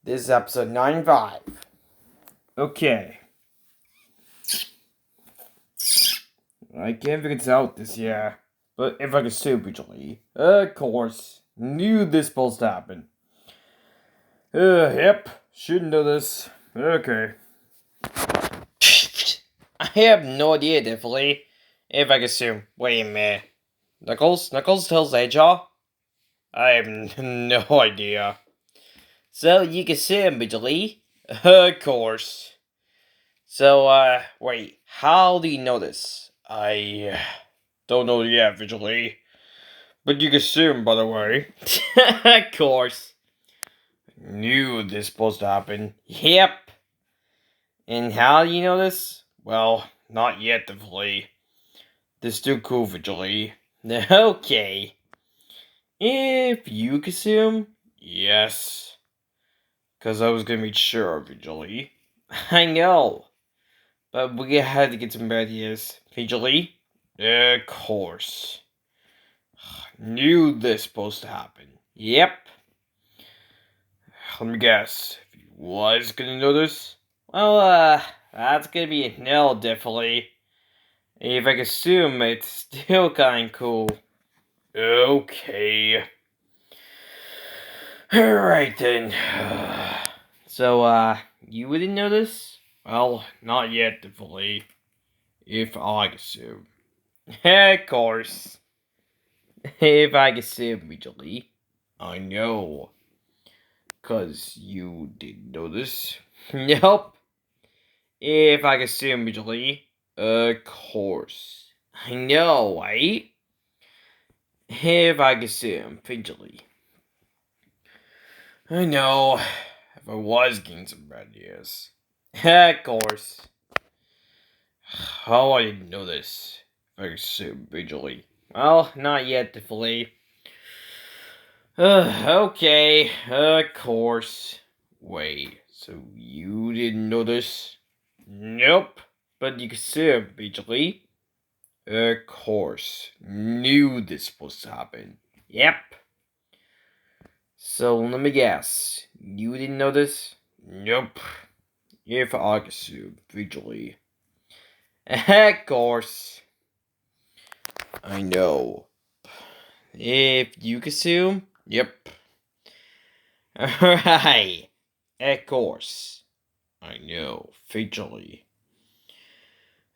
This is episode 95. Okay. I can't figure this out this year, but if I could superly, of course, knew this supposed to happen. Yep, should know this. Okay. I have no idea, definitely. If I could assume. Wait a minute. Knuckles tells Edgehaw? I have no idea. So you can assume, Vigilante? Of course. So, wait, how do you know this? I don't know yet, Vigilante. But you can assume, by the way. Of course. Knew this was supposed to happen. Yep. And how do you know this? Well, not yet, definitely. This is still cool, Vigilante. Okay. If you can assume, yes. Because I was gonna be sure, Vigilante. I know. But we had to get some ideas. Vigilante? Of course. Knew this supposed to happen. Yep. Let me guess. If you was gonna know this? Well, that's gonna be a no, definitely. If I can assume, it's still kinda cool. Okay. Alright then. So, you wouldn't know this? Well, not yet, definitely. If I can assume. Of course. If I can assume, Vigilante. I know. 'Cause you didn't know this. Nope. If I can assume, Vigilante. Of course. I know, right? If I can assume, Vigilante. I know. If I was getting some bad ideas. Of course. How I didn't know this. If I can assume, Vigilante. Well, not yet, definitely. Okay, of course. Wait, so you didn't know this? Nope, but you can see it, Vigilante. Of course, knew this was supposed to happen. Yep. So let me guess, you didn't know this? Nope. If I can assume, Vigilante. Of course. I know. If you can assume? Yep. Alright. Of course. I know, Vigilante.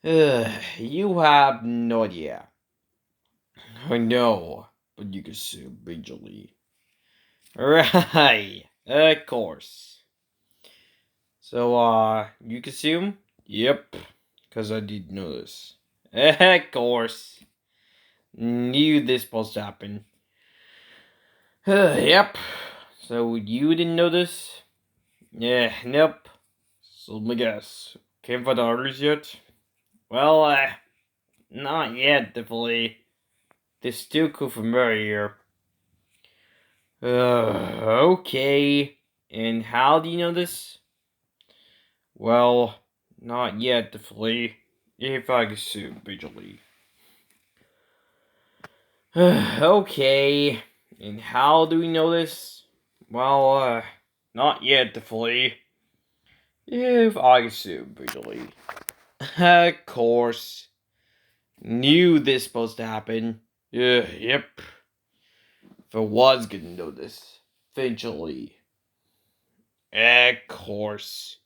You have no idea. I know, but you can assume Vigilante. Right, of course. So, you can assume? Yep, because I did know this. Of course. Knew this was supposed to happen. Yep. So, you didn't know this? Yeah, nope. So, let me guess. Can't find the others yet? Well, not yet, definitely. This still cool from earlier. Okay. And how do you know this? Well, not yet, definitely. If I can assume, Vigilante. Okay. And how do we know this? Well, not yet, definitely. If I can assume, Vigilante. Of course. Knew this was supposed to happen. Yep. If I was gonna know this. Vigilante. Of course.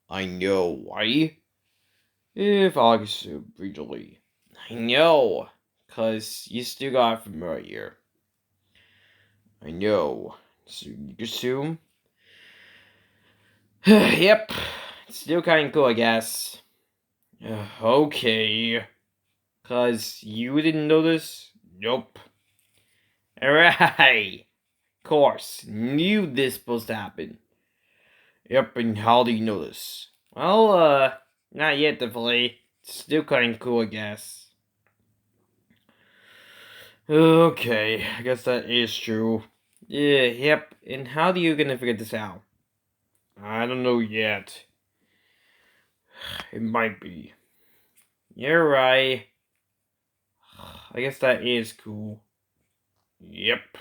I know, why? If I could assume Vigilante. I know, cause you still got it from earlier. I know. So you can assume? Yep. Still kinda cool, I guess. Okay. Cause you didn't know this? Nope. Alright. Course. Knew this supposed to happen. Yep, and how do you know this? Well, not yet, definitely. Still kinda cool, I guess. Okay, I guess that is true. Yeah, yep. And how do you gonna figure this out? I don't know yet. It might be. You're right. I guess that is cool. Yep.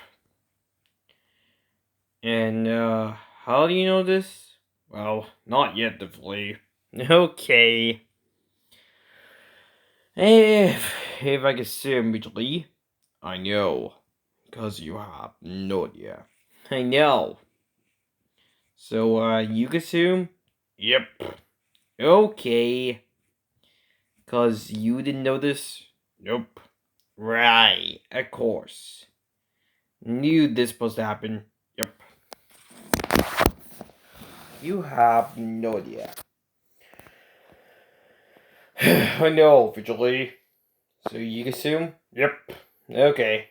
And How do you know this? Well, not yet, definitely. Okay. If I could say immediately, I know. Because you have no idea. I know. So, you can assume? Yep. Okay. Because you didn't know this? Nope. Right, of course. Knew this supposed to happen. Yep. You have no idea. I know, Vigilante. So you assume? Yep. Okay.